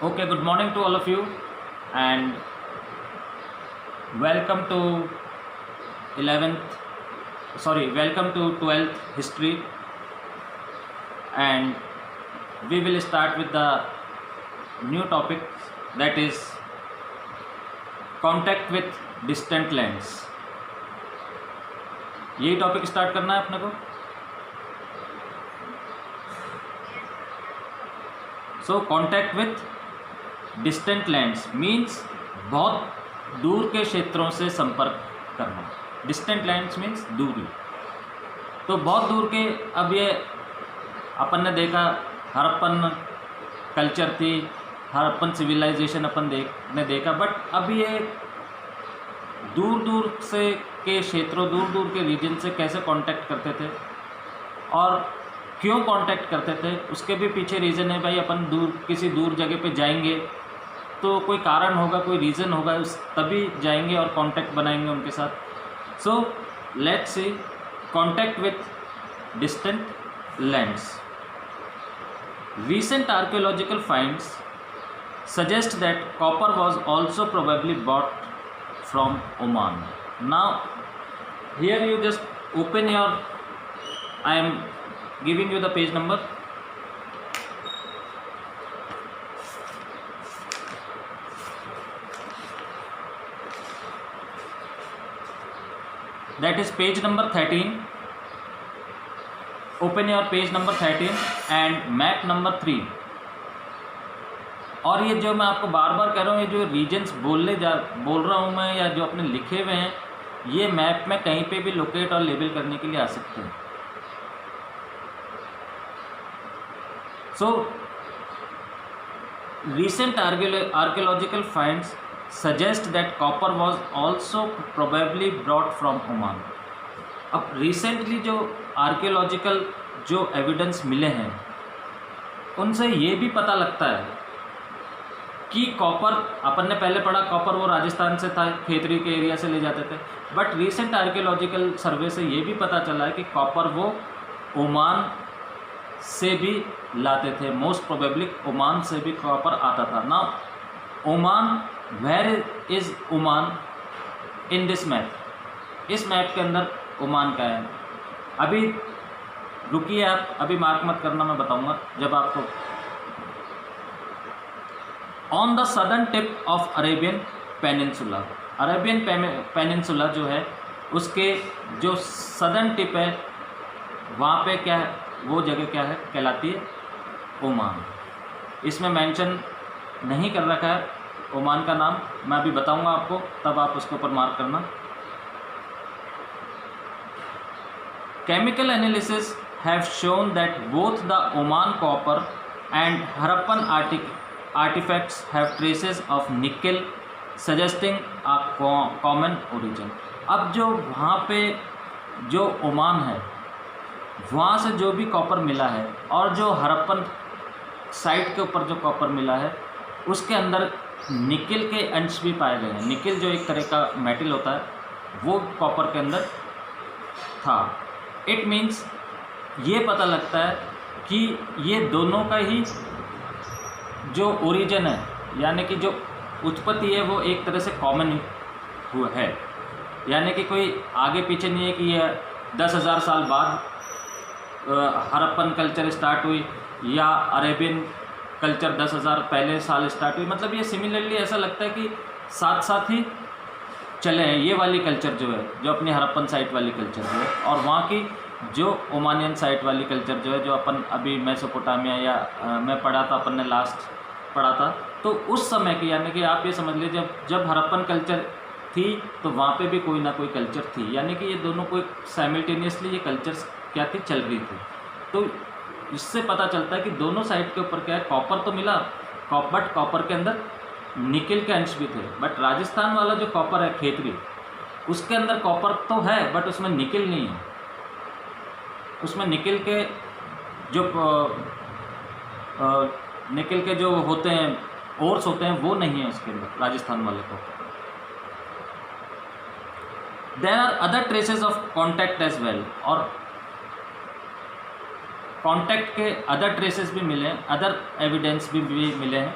Okay, good morning to all of you, and welcome to 11th, welcome to 12th history. And we will start with the new topic, that is contact with distant lands. यही topic start करना है अपने को. So contact with distant lands means बहुत दूर के क्षेत्रों से संपर्क करना. डिस्टेंट लैंड्स मीन्स दूरी. तो बहुत दूर के, अब ये अपन ने देखा हड़प्पन कल्चर थी, हड़प्पन सिविलाइजेशन अपन ने देखा, बट अब ये दूर दूर से के क्षेत्रों, दूर दूर के रीजन से कैसे कांटेक्ट करते थे और क्यों कांटेक्ट करते थे, उसके भी पीछे रीज़न है. भाई अपन किसी दूर जगह पे जाएंगे तो कोई कारण होगा, कोई रीज़न होगा, उस तभी जाएंगे और कांटेक्ट बनाएंगे उनके साथ. So let's see contact with distant lands. Recent archaeological finds suggest that copper was also probably bought from Oman. Now, here you just open your, I am giving you the page number. That is page number 13. Open your page number 13 and map number 3. और ये जो मैं आपको बार बार कह रहा हूँ, ये जो रीजन्स बोल रहा हूँ मैं, या जो अपने लिखे हुए हैं, ये मैप में कहीं पे भी लोकेट और लेबल करने के लिए आ सकते हैं. सो recent archaeological finds suggest that copper was also probably brought from Oman. अब रिसेंटली जो आर्कियोलॉजिकल जो एविडेंस मिले हैं, उनसे ये भी पता लगता है कि कॉपर, अपन ने पहले पढ़ा कॉपर वो राजस्थान से था, खेतरी के एरिया से ले जाते थे, बट रिसेंट आर्कियोलॉजिकल सर्वे से ये भी पता चला है कि कॉपर वो ओमान से भी लाते थे. मोस्ट प्रोबेबली ओमान से भी कॉपर आता था. Now Oman, where is Oman in this map? इस मैप के अंदर ओमान का है. अभी रुकिए आप, अभी मार्क मत करना, मैं बताऊंगा जब आपको. On the southern tip of Arabian peninsula. Arabian peninsula जो है, उसके जो सदर्न टिप है, वहाँ पे क्या है, वो जगह क्या है, कहलाती है ओमान. इसमें मेंशन नहीं कर रखा है ओमान का नाम, मैं अभी बताऊंगा आपको, तब आप उसके ऊपर मार्क करना. Chemical analysis have shown that both the Oman copper and Harappan artifacts have traces of nickel, suggesting a common origin. अब जो वहाँ पे जो ओमान है, वहाँ से जो भी कॉपर मिला है, और जो हड़प्पन साइट के ऊपर जो कॉपर मिला है, उसके अंदर निकल के अंश भी पाए गए हैं. निकल जो एक तरह का मेटल होता है, वो कॉपर के अंदर था. इट मीन्स ये पता लगता है कि ये दोनों का ही जो ओरिजिन है, यानी कि जो उत्पत्ति है, वो एक तरह से कॉमन हुआ है. यानी कि कोई आगे पीछे नहीं है कि ये 10,000 साल बाद हड़प्पन कल्चर स्टार्ट हुई या अरेबियन कल्चर 10,000 पहले साल स्टार्ट हुई. मतलब ये सिमिलरली ऐसा लगता है कि साथ साथ ही चले हैं. ये वाली कल्चर जो है, जो अपनी हड़प्पन साइट वाली कल्चर जो है, और वहाँ की जो ओमानियन साइट वाली कल्चर जो है, जो अपन अभी मेसोपोटामिया या मैं पढ़ा था, अपन ने लास्ट पढ़ा था, तो उस समय की, यानी कि आप ये समझ लीजिए जब हड़प्पन कल्चर थी, तो वहाँ पे भी कोई ना कोई कल्चर थी. यानी कि ये दोनों कोई साइमल्टेनियसली ये कल्चर्स क्या थी, चल रही थी. तो इससे पता चलता है कि दोनों साइड के ऊपर क्या है, कॉपर तो मिला, बट कॉपर के अंदर निकल के अंश भी थे. बट राजस्थान वाला जो कॉपर है, खेतरी, उसके अंदर कॉपर तो है, बट उसमें निकल नहीं है. उसमें निकल के जो होते हैं, ओर्स होते हैं, वो नहीं है उसके अंदर, राजस्थान वाले को. There are other traces of contact as well. और कॉन्टैक्ट के अदर ट्रेसेस भी मिले हैं, अदर एविडेंस भी मिले हैं.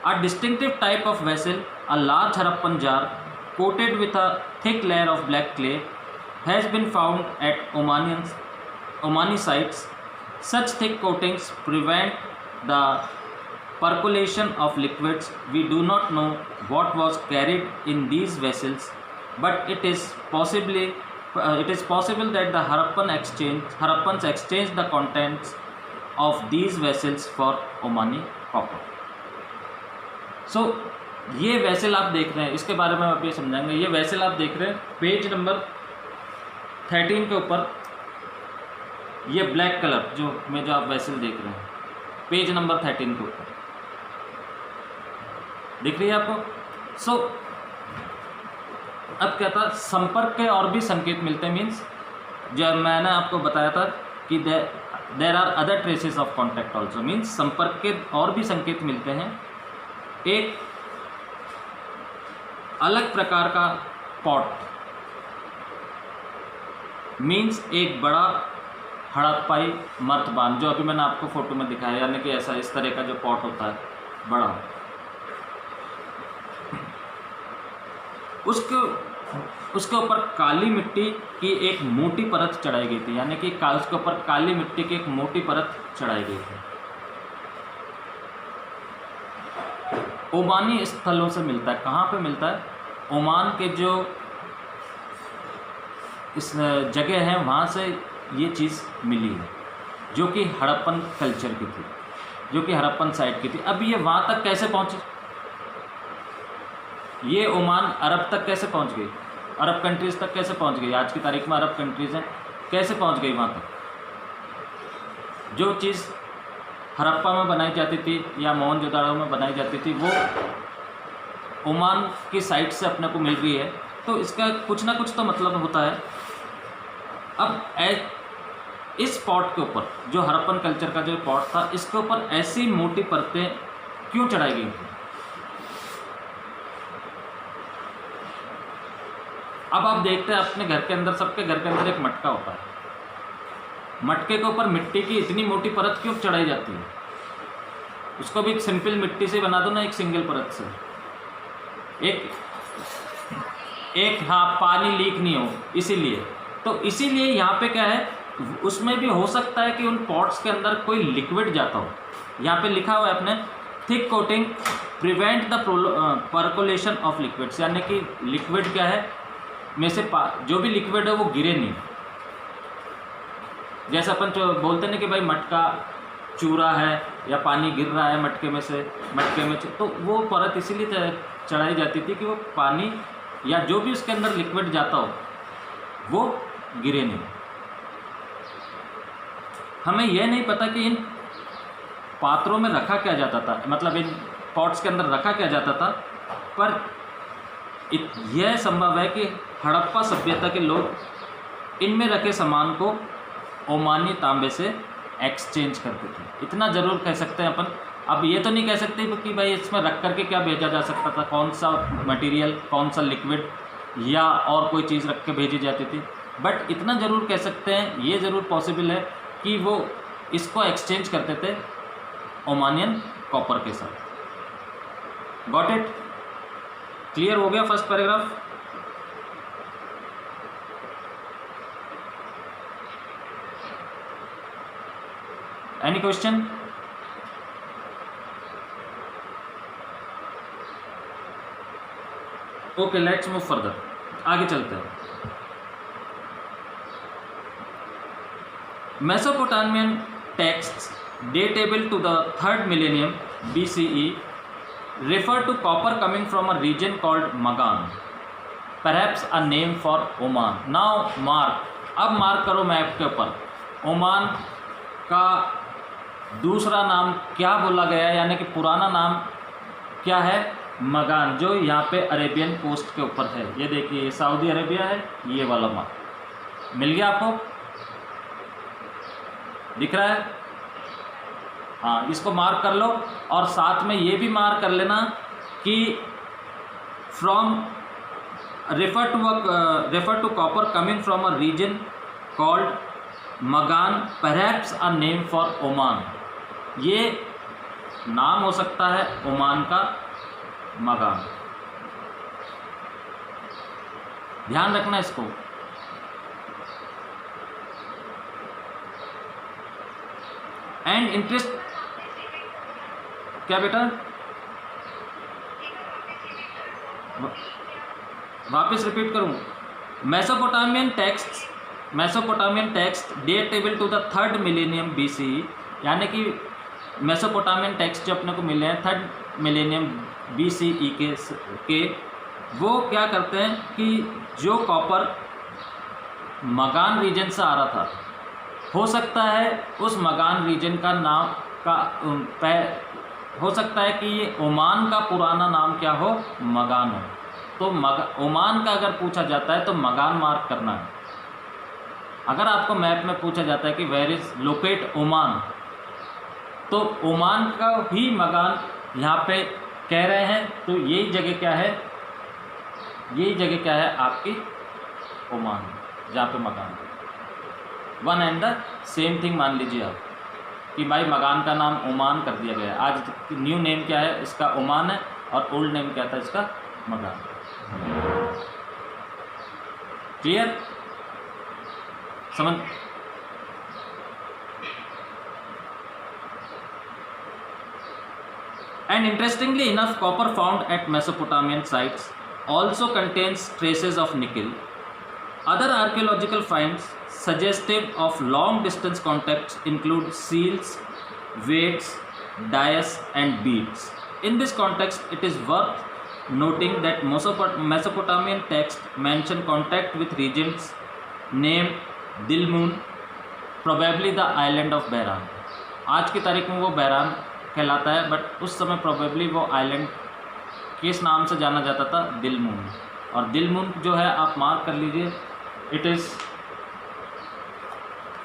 A distinctive type of vessel, a large Harappan jar coated with a thick layer of black clay, has been found at Omani sites. Such thick coatings prevent the percolation of liquids. We do not know what was carried in these vessels, but it is possible that the Harappans exchanged the contents of these vessels for Omani copper. सो ये vessel आप देख रहे हैं, इसके बारे में आप ये समझाएंगे। ये वेसल आप देख रहे हैं पेज नंबर 13 के ऊपर, ये ब्लैक कलर जो आप वेसल देख रहे हैं पेज नंबर 13 के ऊपर दिख रही है आपको। सो अब क्या था, संपर्क के और भी संकेत मिलते हैं। मीन्स जब मैंने आपको बताया था कि there are other traces of contact also, means संपर्क के और भी संकेत मिलते हैं। एक अलग प्रकार का पॉट, मीन्स एक बड़ा हड़प्पाई मर्तबान, जो अभी मैंने आपको फोटो में दिखाया, यानी कि ऐसा इस तरह का जो पॉट होता है बड़ा, उसके ऊपर काली मिट्टी की एक मोटी परत चढ़ाई गई थी, यानी कि उसके ऊपर काली मिट्टी की एक मोटी परत चढ़ाई गई थी। ओमानी स्थलों से मिलता है। कहाँ पे मिलता है? ओमान के जो इस जगह है वहाँ से ये चीज़ मिली है, जो कि हड़प्पन कल्चर की थी, जो कि हड़प्पन साइट की थी। अब ये वहाँ तक कैसे पहुँची? ये ओमान अरब तक कैसे पहुँच गई? अरब कंट्रीज़ तक कैसे पहुँच गई? आज की तारीख में अरब कंट्रीज़ हैं, कैसे पहुँच गई वहाँ तक? जो चीज़ हड़प्पा में बनाई जाती थी या मोहनजोदाड़ो में बनाई जाती थी, वो ओमान की साइट से अपने को मिल रही है, तो इसका कुछ ना कुछ तो मतलब होता है। अब इस पॉट के ऊपर, जो हड़प्पन कल्चर का जो पॉट था, इसके ऊपर ऐसी मोटी परतें क्यों चढ़ाई गई थी? अब आप देखते हैं अपने घर के अंदर, सबके घर के अंदर एक मटका होता है। मटके के ऊपर मिट्टी की इतनी मोटी परत क्यों चढ़ाई जाती है? उसको भी सिंपल मिट्टी से बना दो ना, एक सिंगल परत से, एक हाँ, पानी लीक नहीं हो, इसीलिए। तो इसीलिए यहाँ पे क्या है, उसमें भी हो सकता है कि उन पॉट्स के अंदर कोई लिक्विड जाता हो। यहाँ पे लिखा हुआ है अपने, thick coating prevent the percolation of liquids, यानी कि लिक्विड क्या है में से जो भी लिक्विड है वो गिरे नहीं। जैसे अपन जो बोलते हैं कि भाई मटका चूरा है या पानी गिर रहा है मटके में, तो वो परत इसीलिए चढ़ाई जाती थी कि वो पानी या जो भी उसके अंदर लिक्विड जाता हो वो गिरे नहीं। हमें यह नहीं पता कि इन पात्रों में रखा क्या जाता था, मतलब इन पॉट्स के अंदर रखा क्या जाता था, पर यह संभव है कि हड़प्पा सभ्यता के लोग इनमें रखे सामान को ओमानी तांबे से एक्सचेंज करते थे। इतना ज़रूर कह सकते हैं अपन। अब ये तो नहीं कह सकते कि भाई इसमें रख करके क्या भेजा जा सकता था, कौन सा मटेरियल, कौन सा लिक्विड या और कोई चीज़ रख के भेजी जाती थी, बट इतना ज़रूर कह सकते हैं, ये ज़रूर पॉसिबल है कि वो इसको एक्सचेंज करते थे ओमानियन कॉपर के साथ। Got it? क्लियर हो गया first paragraph? Any question? Okay, let's move further, आगे चलते हैं। Mesopotamian texts datable to the 3rd millennium BCE refer to copper coming from a region called Magan, perhaps a name for Oman. Now mark, अब mark करो map के ऊपर, Oman का दूसरा नाम क्या बोला गया है, यानी कि पुराना नाम क्या है? मगान, जो यहाँ पे अरेबियन कोस्ट के ऊपर है। ये देखिए, ये सऊदी अरेबिया है, ये वाला मार्क मिल गया आपको, दिख रहा है? हाँ, इसको मार्क कर लो, और साथ में ये भी मार्क कर लेना कि from refer to copper coming from a region called Magan, perhaps a name for Oman. ये नाम हो सकता है ओमान का मगान। ध्यान रखना इसको। एंड इंटरेस्ट, क्या बेटा? वापस रिपीट करूं? Mesopotamian text datable to the 3rd millennium BCE, यानी कि मेसोपोटामियन टेक्स्ट जो अपने को मिले हैं 3rd मिलेनियम BCE के वो क्या करते हैं कि जो कॉपर मगान रीजन से आ रहा था, हो सकता है उस मगान रीजन का नाम हो सकता है कि ये ओमान का पुराना नाम क्या हो, मगान हो। तो ओमान का अगर पूछा जाता है तो मगान मार्क करना है। अगर आपको मैप में पूछा जाता है कि वेयर इज लोकेट ओमान, तो ओमान का ही मगान यहाँ पे कह रहे हैं, तो यही जगह क्या है, यही जगह क्या है आपकी ओमान, जहाँ पे Magan one and the same thing मान लीजिए आप कि भाई मगान का नाम ओमान कर दिया गया है। आज न्यू नेम क्या है इसका, ओमान है, और ओल्ड नेम क्या था इसका, मगान। क्लियर? समझ? And interestingly enough, copper found at Mesopotamian sites also contains traces of nickel. Other archaeological finds suggestive of long distance contacts include seals, weights, dias and beads. In this context, it is worth noting that Mesopotamian texts mention contact with regions named Dilmun, probably the island of Behran. आज की तारीख में वो बहरान कहलाता है, but उस समय probably वो आइलैंड किस नाम से जाना जाता था, दिलमुन। और दिलमुन जो है आप मार्क कर लीजिए, इट इज़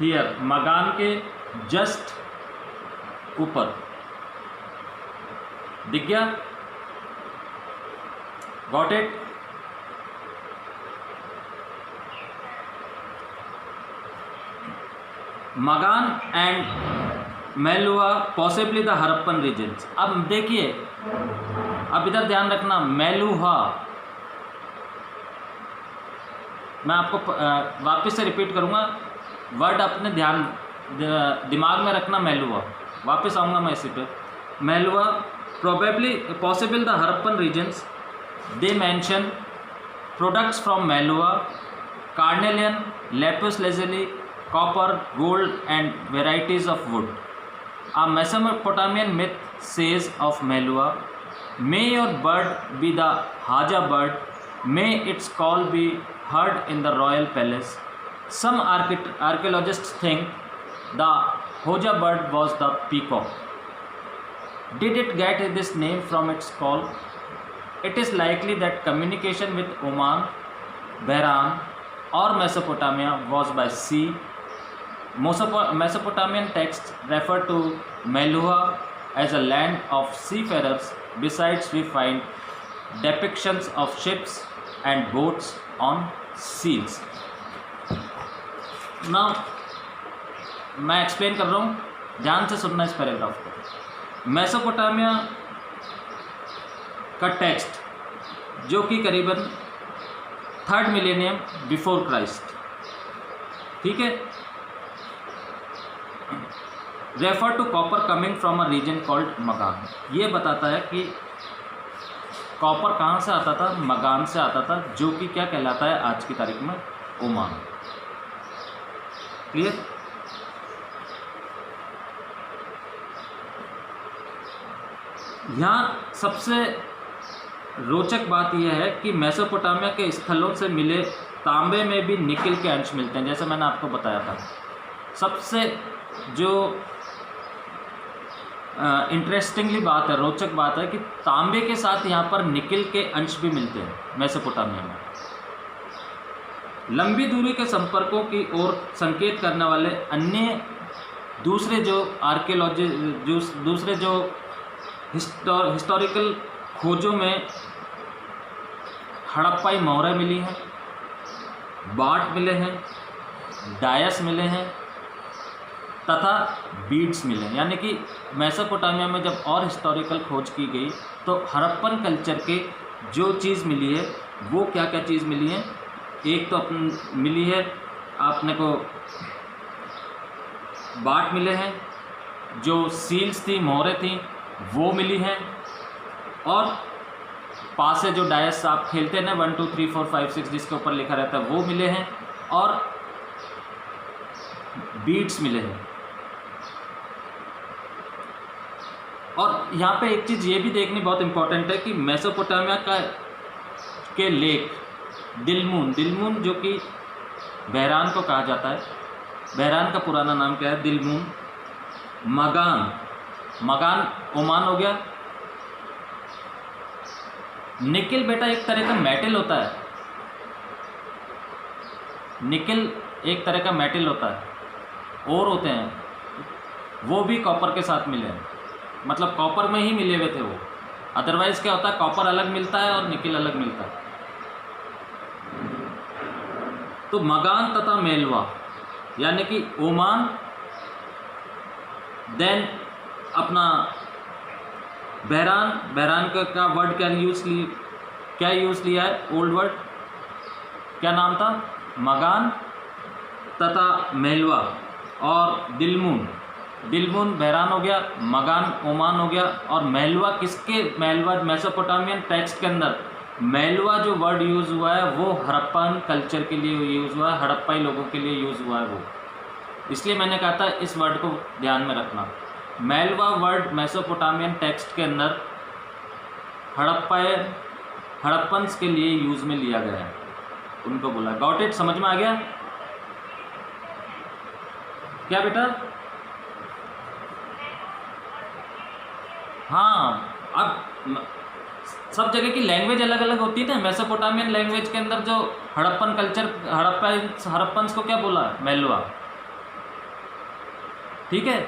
हियर, मगान के जस्ट ऊपर। दिख गया? Got it? Magan and Meluhha possibly the Harappan regions. अब देखिए, अब इधर ध्यान रखना, मेलुहा, मैं आपको वापस से रिपीट करूँगा, वर्ड अपने दिमाग में रखना, मेलुआ। वापस आऊँगा मैं इसी पे। Meluhha probably possible the Harappan regions, they mention products from Meluhha, carnelian, lapis lazuli, copper, gold and varieties of wood. A Mesopotamian myth says of Meluha, may your bird be the Haja bird, may its call be heard in the royal palace. Some archaeologists think the Hoja bird was the peacock. Did it get this name from its call? It is likely that communication with Oman, Behran or Mesopotamia was by sea. Mesopotamian texts refer to Meluha as a land of seafarers. Besides, we find depictions of ships and boats on seas. Now, मैं explain कर रहा हूँ, ध्यान से सुनना इस paragraph को। Mesopotamia का टेक्स्ट जो कि करीबन 3rd मिलेनियम बिफोर क्राइस्ट, ठीक है, refer to copper coming from a region called Magan. ये बताता है कि कॉपर कहाँ से आता था, मगान से आता था, जो कि क्या कहलाता है आज की तारीख में, ओमान। क्लियर? यहाँ सबसे रोचक बात यह है कि मेसोपोटामिया के स्थलों से मिले तांबे में भी निकल के अंश मिलते हैं, जैसे मैंने आपको बताया था। सबसे जो इंटरेस्टिंगली बात है, रोचक बात है कि तांबे के साथ यहाँ पर निकल के अंश भी मिलते हैं मेसोपोटामिया में। लंबी दूरी के संपर्कों की ओर संकेत करने वाले अन्य दूसरे जो हिस्टोरिकल खोजों में हड़प्पाई मोहरें मिली हैं, बाट मिले हैं, डायस मिले हैं, तथा बीड्स मिले। यानी कि मेसोपोटामिया में जब और हिस्टोरिकल खोज की गई तो हड़प्पन कल्चर के जो चीज़ मिली है वो क्या क्या चीज़ मिली है। एक तो मिली है आपने को बाट मिले हैं, जो सील्स थी, मोहरें थी, वो मिली हैं, और पासे जो डायस आप खेलते हैं ना 1 2 3 4 5 6 जिसके ऊपर लिखा रहता है वो मिले हैं, और बीड्स मिले हैं। और यहाँ पे एक चीज़ ये भी देखनी बहुत इम्पोर्टेंट है कि मेसोपोटामिया के लेक दिलमून जो कि बहरान को कहा जाता है, बहरान का पुराना नाम क्या है, दिलमून, मगान ओमान हो गया। निकिल बेटा एक तरह का मेटल होता है, निकिल एक तरह का मेटल होता है, और होते हैं वो भी कॉपर के साथ मिले हैं, मतलब कॉपर में ही मिले हुए थे वो। अदरवाइज़ क्या होता है, कॉपर अलग मिलता है और निकिल अलग मिलता है। तो मगान तथा मेलवा यानी कि ओमान, देन अपना बहरान का वर्ड क्या यूज़ लिया है, ओल्ड वर्ड क्या नाम था, मगान तथा मेलवा, और दिलमून बहरान हो गया, मगान ओमान हो गया, और मेलवा मेसोपोटामियन टेक्स्ट के अंदर मेलवा जो वर्ड यूज़ हुआ है वो हड़प्पन कल्चर के लिए यूज़ हुआ है, हड़प्पाई लोगों के लिए यूज़ हुआ है वो। इसलिए मैंने कहा था इस वर्ड को ध्यान में रखना। मेलवा वर्ड मेसोपोटामियन टेक्स्ट के अंदर हड़प्पन्स के लिए यूज़ में लिया गया है, उनको बोला। गॉट इट, समझ में आ गया क्या बेटा? हाँ, अब सब जगह की लैंग्वेज अलग अलग होती है ना। मेसोपोटामियन लैंग्वेज के अंदर जो हड़प्पन कल्चर, हड़प्पन्स को क्या बोला, मेलवा, ठीक है।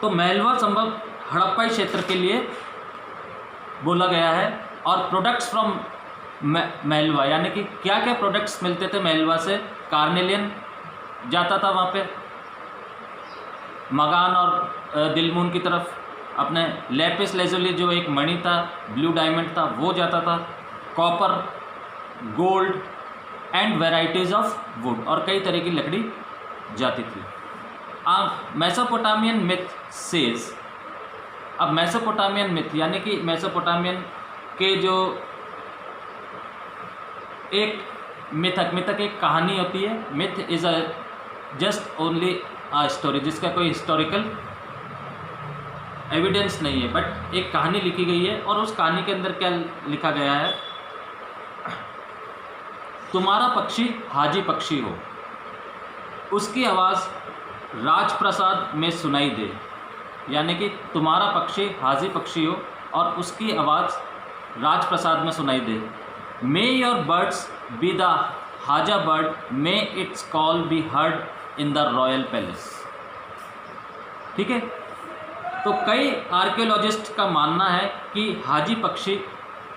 तो मेलवा संभव हड़प्पाई क्षेत्र के लिए बोला गया है। और प्रोडक्ट्स फ्रॉम मेलवा यानी कि क्या क्या प्रोडक्ट्स मिलते थे मेलवा से, कार्नेलियन जाता था वहाँ पे, मगान और दिलमून की तरफ अपने लेपिस लेजुली जो एक मणि था, ब्लू डायमंड था, वो जाता था, copper, gold and varieties of would, और कई तरह की लकड़ी जाती थी। अब मेसोपोटामियन मिथ सेज, अब मेसोपोटामियन मिथ यानी कि मेसोपोटामियन के जो एक मिथक एक कहानी होती है। Myth is a just only a story जिसका कोई हिस्टोरिकल एविडेंस नहीं है, बट एक कहानी लिखी गई है। और उस कहानी के अंदर क्या लिखा गया है, तुम्हारा पक्षी हाजी पक्षी हो, उसकी आवाज़ राजप्रसाद में सुनाई दे। यानी कि तुम्हारा पक्षी हाजी पक्षी हो और उसकी आवाज़ राजप्रसाद में सुनाई दे। May your birds be the haja bird, may its call be heard in the royal palace. ठीक है, तो कई आर्कियोलॉजिस्ट का मानना है कि हाजी पक्षी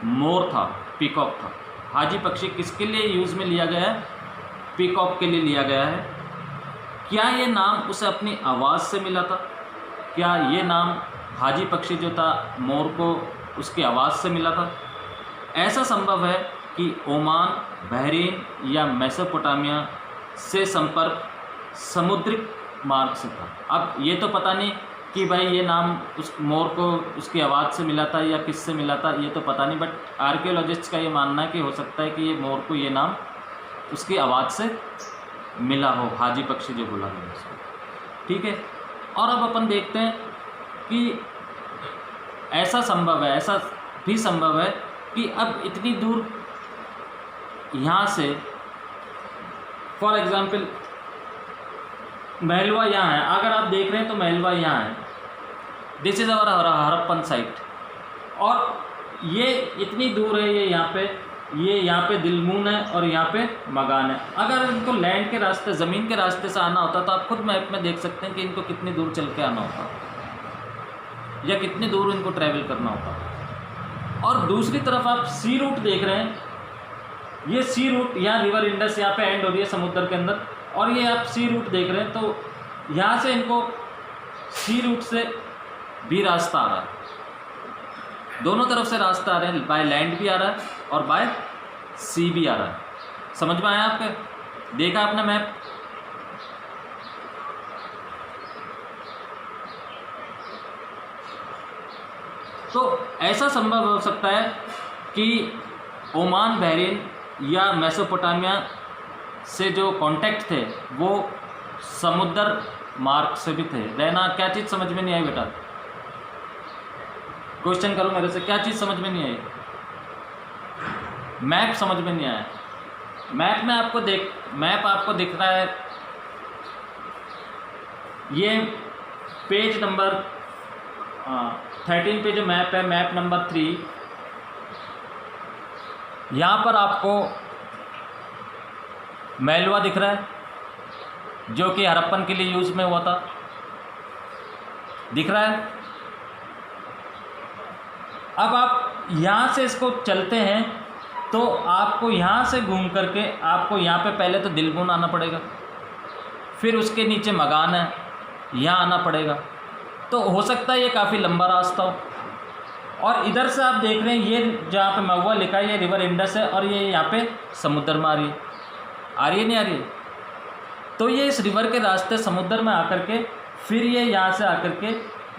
मोर था, पीकॉक था। हाजी पक्षी किसके लिए यूज़ में लिया गया है, पीकॉक के लिए लिया गया है। क्या ये नाम उसे अपनी आवाज़ से मिला था? क्या ये नाम हाजी पक्षी जो था मोर को उसकी आवाज़ से मिला था? ऐसा संभव है कि ओमान, बहरीन या मेसोपोटामिया से संपर्क समुद्रिक मार्ग से था। अब ये तो पता नहीं कि भाई ये नाम उस मोर को उसकी आवाज़ से मिला था या किससे मिला था, ये तो पता नहीं, बट आर्कियोलॉजिस्ट का ये मानना है कि हो सकता है कि ये मोर को ये नाम उसकी आवाज़ से मिला हो, हाजी पक्षी जो बोला गया उसको। ठीक है, और अब अपन देखते हैं कि ऐसा संभव है, ऐसा भी संभव है कि अब इतनी दूर यहाँ से, फॉर एग्ज़ाम्पल मेलवा यहाँ है, अगर आप देख रहे हैं तो मेलवा यहाँ है, this is our Harappan site, और ये इतनी दूर है, ये यहाँ पे दिलमून है और यहाँ पे मगान है। अगर इनको लैंड के रास्ते, ज़मीन के रास्ते से आना होता तो आप खुद मैप में देख सकते हैं कि इनको कितनी दूर चल के आना होता या कितनी दूर इनको ट्रैवल करना होता। और दूसरी तरफ आप सी रूट देख रहे हैं, ये सी रूट, यहाँ रिवर इंडस यहाँ पे एंड हो रही है समुद्र के अंदर, और ये आप सी रूट देख रहे हैं, तो यहाँ से इनको सी रूट से भी रास्ता आ रहा है, दोनों तरफ से रास्ता आ रहे हैं, बाय लैंड भी आ रहा है और बाय सी भी आ रहा है। समझ में आया आपके? देखा आपने मैप? तो ऐसा संभव हो सकता है कि ओमान, बहरीन या मेसोपोटामिया से जो कांटेक्ट थे वो समुद्र मार्ग से भी थे। रहना, क्या चीज़ समझ में नहीं आई बेटा? क्वेश्चन करो मेरे से, क्या चीज़ समझ में नहीं आई? मैप समझ में नहीं आया? मैप में आपको मैप आपको दिख रहा है, ये पेज नंबर 13 पे जो मैप है, मैप नंबर 3, यहाँ पर आपको मैलवा दिख रहा है जो कि हड़प्पन के लिए यूज़ में हुआ था, दिख रहा है। अब आप यहाँ से इसको चलते हैं तो आपको यहाँ से घूम करके आपको यहाँ पे पहले तो दिलमुन आना पड़ेगा, फिर उसके नीचे मगान है, यहाँ आना पड़ेगा। तो हो सकता है ये काफ़ी लंबा रास्ता हो। और इधर से आप देख रहे हैं ये जहाँ पे महुआ लिखा है ये रिवर इंडस है, और ये यहाँ पे समुद्र में आ रही है नहीं आ रही है? तो ये इस रिवर के रास्ते समुद्र में आकर के फिर ये यहाँ से आकर के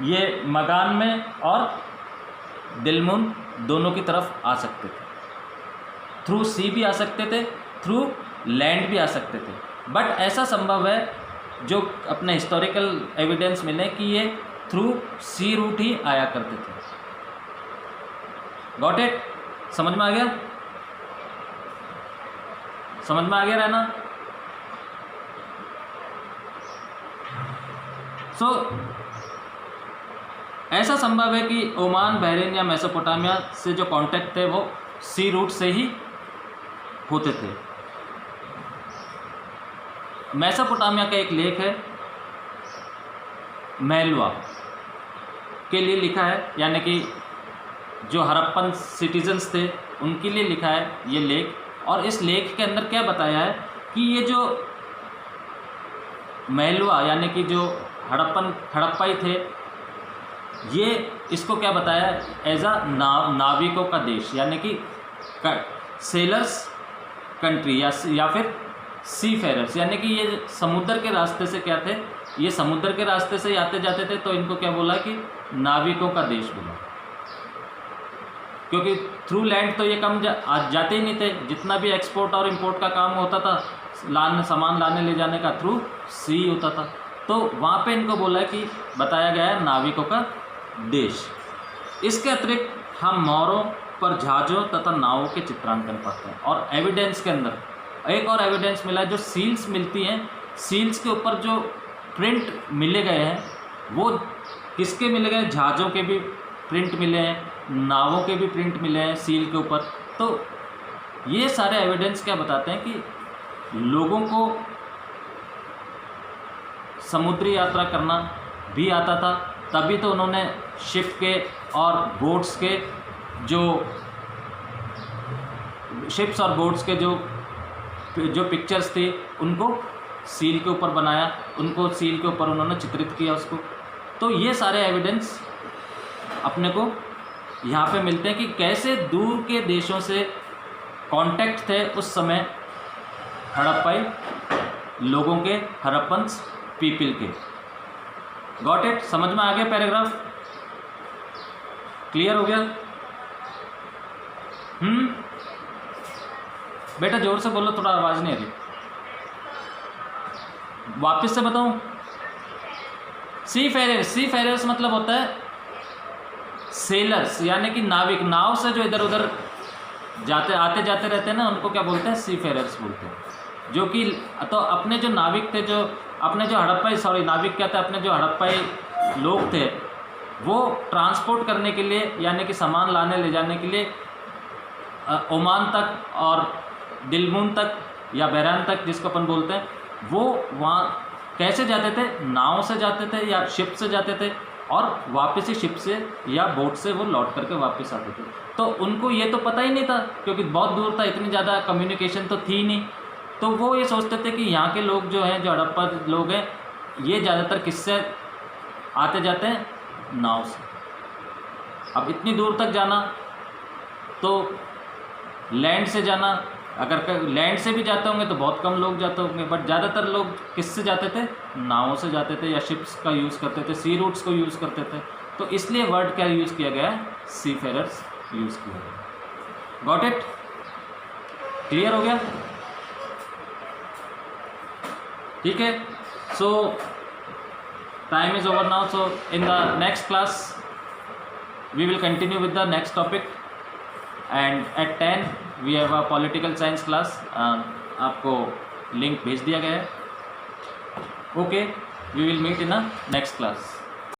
ये मगान में और दिलमुन दोनों की तरफ आ सकते थे। थ्रू सी भी आ सकते थे, थ्रू लैंड भी आ सकते थे। बट ऐसा संभव है, जो अपने हिस्टोरिकल एविडेंस मिले, कि ये थ्रू सी रूट ही आया करते थे। Got it? समझ में आ गया? समझ में आ गया रहना? सो ऐसा संभव है कि ओमान, बहरीन या मेसोपोटामिया से जो कांटेक्ट थे वो सी रूट से ही होते थे। मेसोपोटामिया का एक लेख है, मैलवा के लिए लिखा है, यानी कि जो हड़प्पन सिटीजन्स थे उनके लिए लिखा है ये लेख। और इस लेख के अंदर क्या बताया है कि ये जो मैलवा यानी कि जो हड़प्पाई थे, ये इसको क्या बताया एज अ नाविकों का देश, यानी कि सेलर्स कंट्री या फिर सी फेरर्स, यानी कि ये समुद्र के रास्ते से क्या थे, ये समुद्र के रास्ते से आते जाते थे, तो इनको क्या बोला कि नाविकों का देश बोला। क्योंकि थ्रू लैंड तो ये कम जाते ही नहीं थे, जितना भी एक्सपोर्ट और इंपोर्ट का काम होता था, सामान लाने ले जाने का, थ्रू सी होता था। तो वहाँ पे इनको बोला कि बताया गया है नाविकों का देश। इसके अतिरिक्त हम मोहरों पर जहाज़ों तथा नावों के चित्रांकन पाते हैं। और एविडेंस के अंदर एक और एविडेंस मिला है, जो सील्स मिलती हैं, सील्स के ऊपर जो प्रिंट मिले गए हैं वो किसके मिले गए? जहाज़ों के भी प्रिंट मिले हैं, नावों के भी प्रिंट मिले हैं सील के ऊपर। तो ये सारे एविडेंस क्या बताते हैं कि लोगों को समुद्री यात्रा करना भी आता था, तभी तो उन्होंने शिप के और बोट्स के जो शिप्स और बोट्स के जो पिक्चर्स थी उनको सील के ऊपर बनाया, उनको सील के ऊपर उन्होंने चित्रित किया उसको। तो ये सारे एविडेंस अपने को यहाँ पे मिलते हैं कि कैसे दूर के देशों से कांटेक्ट थे उस समय हड़प्पाई लोगों के, हड़प्पन पीपल के। Got it? समझ में आ गया? पैराग्राफ क्लियर हो गया? बेटा जोर से बोलो, थोड़ा आवाज़ नहीं आ रही। वापस से बताऊं, सी फेरर्स मतलब होता है सेलर्स, यानी कि नाविक, नाव से जो इधर उधर आते जाते रहते हैं ना, उनको क्या बोलते हैं? सी फेरर्स बोलते हैं। जो कि तो अपने जो नाविक थे, जो अपने जो नाविक क्या थे, अपने जो हड़प्पाई लोग थे, वो ट्रांसपोर्ट करने के लिए, यानी कि सामान लाने ले जाने के लिए ओमान तक और दिलमुन तक या बहरान तक, जिसको अपन बोलते हैं, वो वहाँ कैसे जाते थे? नाव से जाते थे या शिप से जाते थे, और वापस ही शिप से या बोट से वो लौट करके वापस आते थे। तो उनको ये तो पता ही नहीं था, क्योंकि बहुत दूर था, इतनी ज़्यादा कम्युनिकेशन तो थी नहीं। तो वो ये सोचते थे कि यहाँ के लोग जो हैं, जो हड़प्पा लोग हैं, ये ज़्यादातर किससे आते जाते हैं? नाव से। अब इतनी दूर तक जाना, तो लैंड से जाना, अगर लैंड से भी जाते होंगे तो बहुत कम लोग जाते होंगे, बट ज़्यादातर लोग किससे जाते थे? नावों से जाते थे, या शिप्स का यूज़ करते थे, सी रूट्स को यूज़ करते थे। तो इसलिए वर्ड क्या यूज़ किया गया है? सी फेरर्स यूज़ किया गया। Got it? क्लियर हो गया? ठीक है। सो time is over now. So in the next class we will continue with the next topic, and at 10 we have a political science class. आपको लिंक भेज दिया गया है। Okay, we will meet in the next class.